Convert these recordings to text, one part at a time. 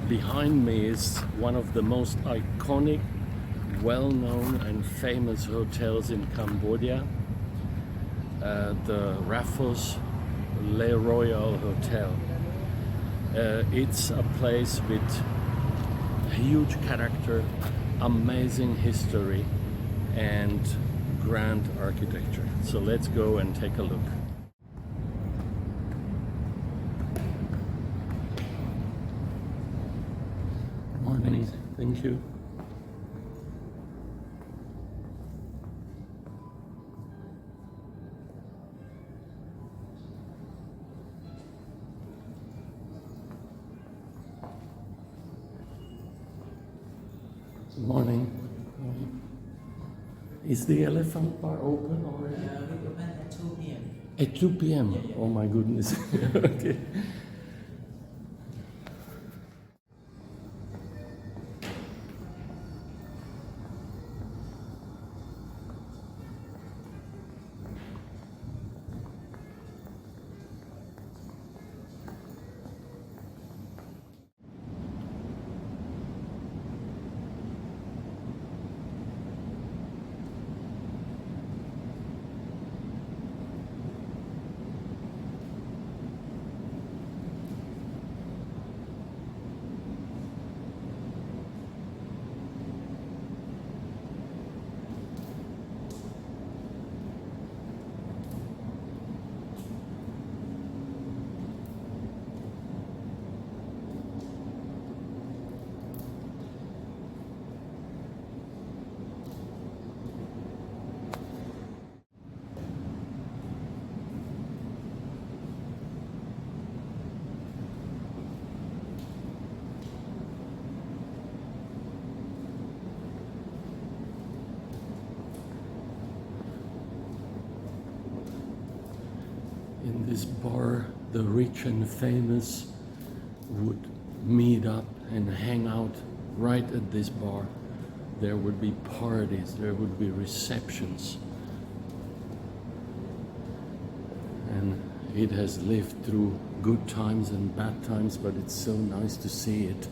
Behind me is one of the most iconic, well-known and famous hotels in Cambodia, the Raffles Royal Hotel. It's a place with huge character, amazing history and grand architecture. So let's go and take a look. Morning. Thank you. Morning. Is the elephant bar open already? We open at 2 p.m. At 2 p.m. Yeah. Oh my goodness. Okay. In this bar, the rich and famous would meet up and hang out right at this bar. There would be parties, there would be receptions. And it has lived through good times and bad times, but it's so nice to see it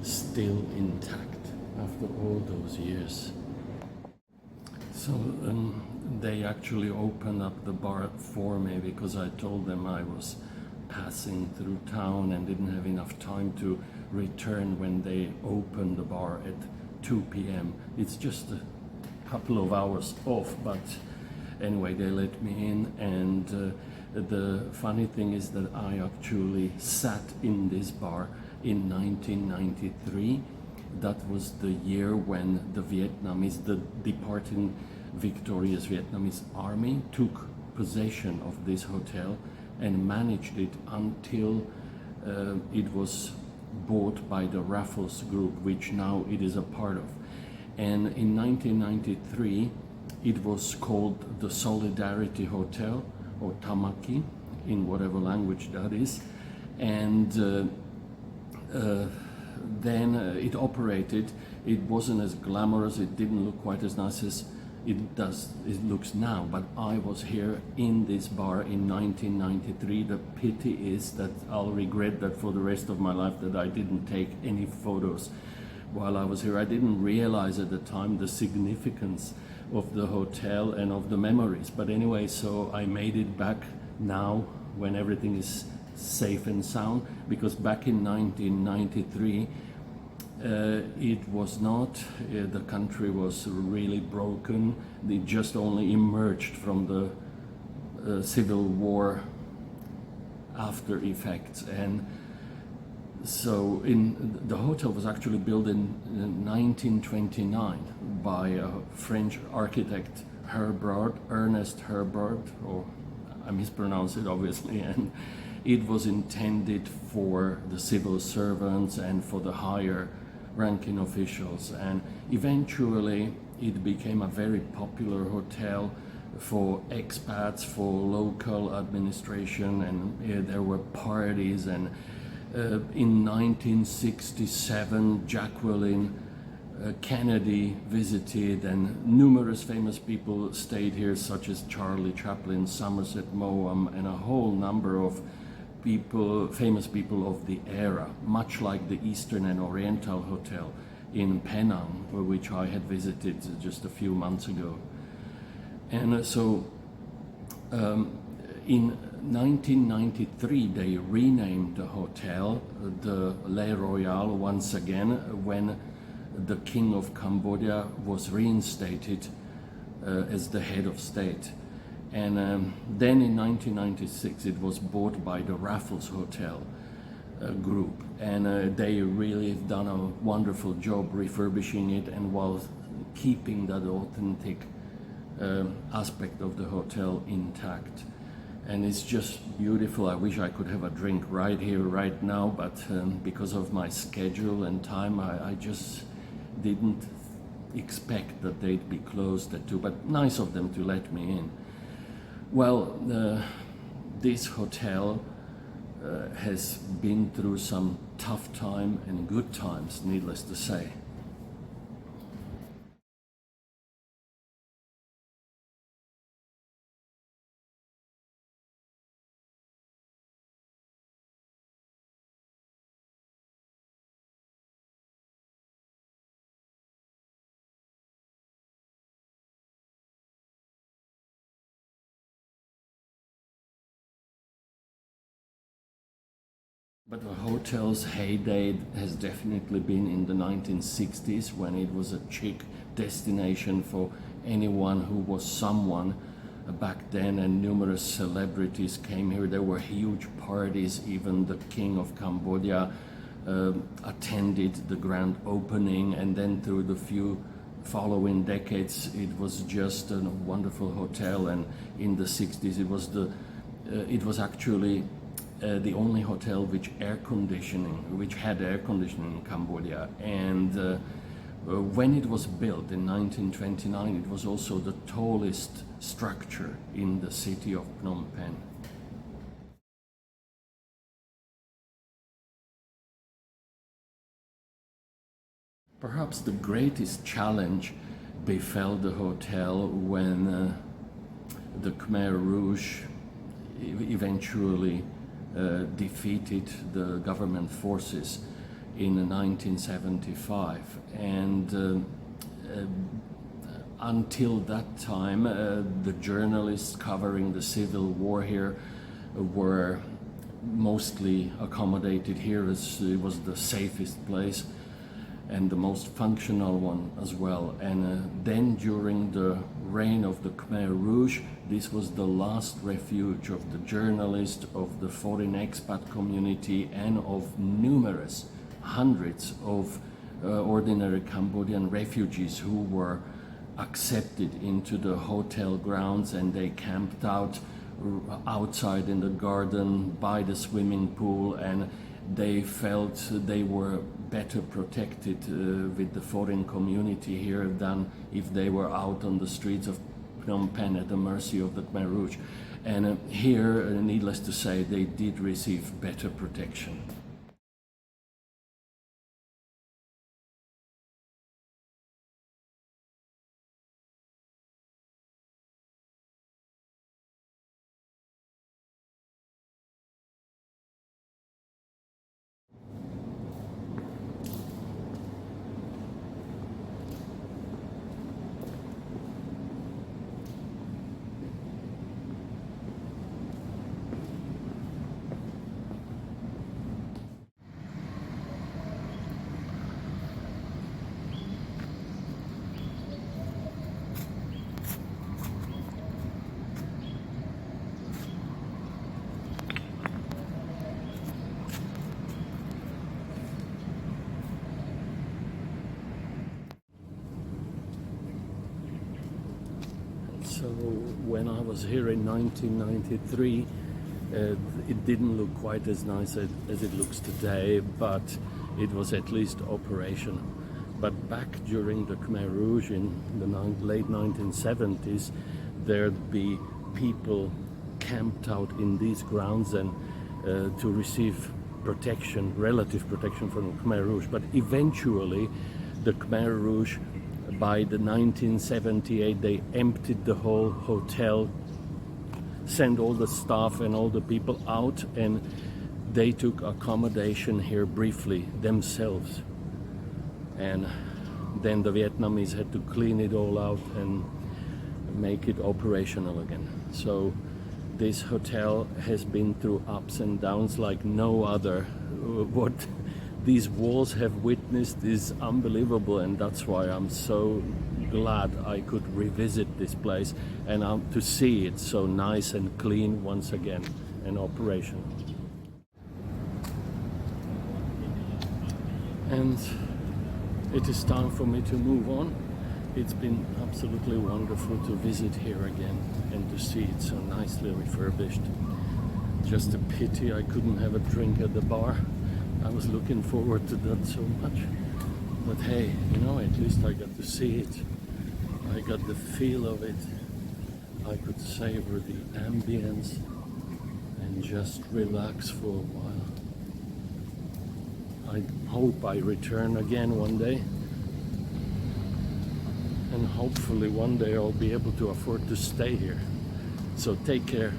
still intact after all those years. So they actually opened up the bar for me because I told them I was passing through town and didn't have enough time to return when they opened the bar at 2 p.m. It's just a couple of hours off, but anyway, they let me in. And the funny thing is that I actually sat in this bar in 1993. That was the year when the Vietnamese, the departing victorious Vietnamese army, took possession of this hotel and managed it until it was bought by the Raffles Group, which now it is a part of. And in 1993, it was called the Solidarity Hotel, or Tamaki, in whatever language that is. And then it operated. It wasn't as glamorous, it didn't look quite as nice as it looks now, but I was here in this bar in 1993. The pity is that I'll regret that for the rest of my life, that I didn't take any photos while I was here. I didn't realize at the time the significance of the hotel and of the memories. But anyway, so I made it back now when everything is safe and sound, because back in 1993 it was not, the country was really broken. It just only emerged from the civil war after effects. And so the hotel was actually built in 1929 by a French architect, Ernest Herbert, or I mispronounce it obviously, and it was intended for the civil servants and for the higher ranking officials. And eventually it became a very popular hotel for expats, for local administration, and there were parties. And in 1967, Jacqueline Kennedy visited, and numerous famous people stayed here, such as Charlie Chaplin, Somerset Maugham, and a whole number of people, famous people of the era, much like the Eastern and Oriental Hotel in Penang, which I had visited just a few months ago. And in 1993, they renamed the hotel the Le Royal once again when the King of Cambodia was reinstated as the head of state. And then in 1996, it was bought by the Raffles Hotel group, and they really have done a wonderful job refurbishing it and while keeping that authentic aspect of the hotel intact. And it's just beautiful. I wish I could have a drink right here, right now, but because of my schedule and time, I just didn't expect that they'd be closed at 2, but nice of them to let me in. Well, this hotel has been through some tough time and good times, needless to say. But the hotel's heyday has definitely been in the 1960s, when it was a chic destination for anyone who was someone back then, and numerous celebrities came here. There were huge parties. Even the King of Cambodia attended the grand opening, and then through the few following decades it was just a wonderful hotel. And in the 60s it was actually the only hotel which had air conditioning in Cambodia. And when it was built in 1929, it was also the tallest structure in the city of Phnom Penh. Perhaps the greatest challenge befell the hotel when the Khmer Rouge eventually defeated the government forces in 1975, and until that time the journalists covering the civil war here were mostly accommodated here, as it was the safest place and the most functional one as well. And then during the reign of the Khmer Rouge, this was the last refuge of the journalists, of the foreign expat community, and of numerous hundreds of ordinary Cambodian refugees who were accepted into the hotel grounds, and they camped out outside in the garden by the swimming pool, and they felt they were better protected with the foreign community here than if they were out on the streets of Phnom Penh at the mercy of the Khmer Rouge. And here, needless to say, they did receive better protection. So when I was here in 1993, it didn't look quite as nice as it looks today, but it was at least operational. But back during the Khmer Rouge in the late 1970s, there'd be people camped out in these grounds and to receive protection, relative protection from the Khmer Rouge. But eventually the Khmer Rouge, by the 1978, they emptied the whole hotel, sent all the staff and all the people out, and they took accommodation here briefly themselves, and then the Vietnamese had to clean it all out and make it operational again. So this hotel has been through ups and downs like no other. What these walls have witnessed is unbelievable, and that's why I'm so glad I could revisit this place and to see it so nice and clean once again and operational. And it is time for me to move on. It's been absolutely wonderful to visit here again and to see it so nicely refurbished. Just a pity I couldn't have a drink at the bar. I was looking forward to that so much. But hey, you know, at least I got to see it. I got the feel of it. I could savor the ambience and just relax for a while. I hope I return again one day. And hopefully one day I'll be able to afford to stay here. So take care.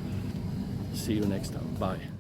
See you next time. Bye.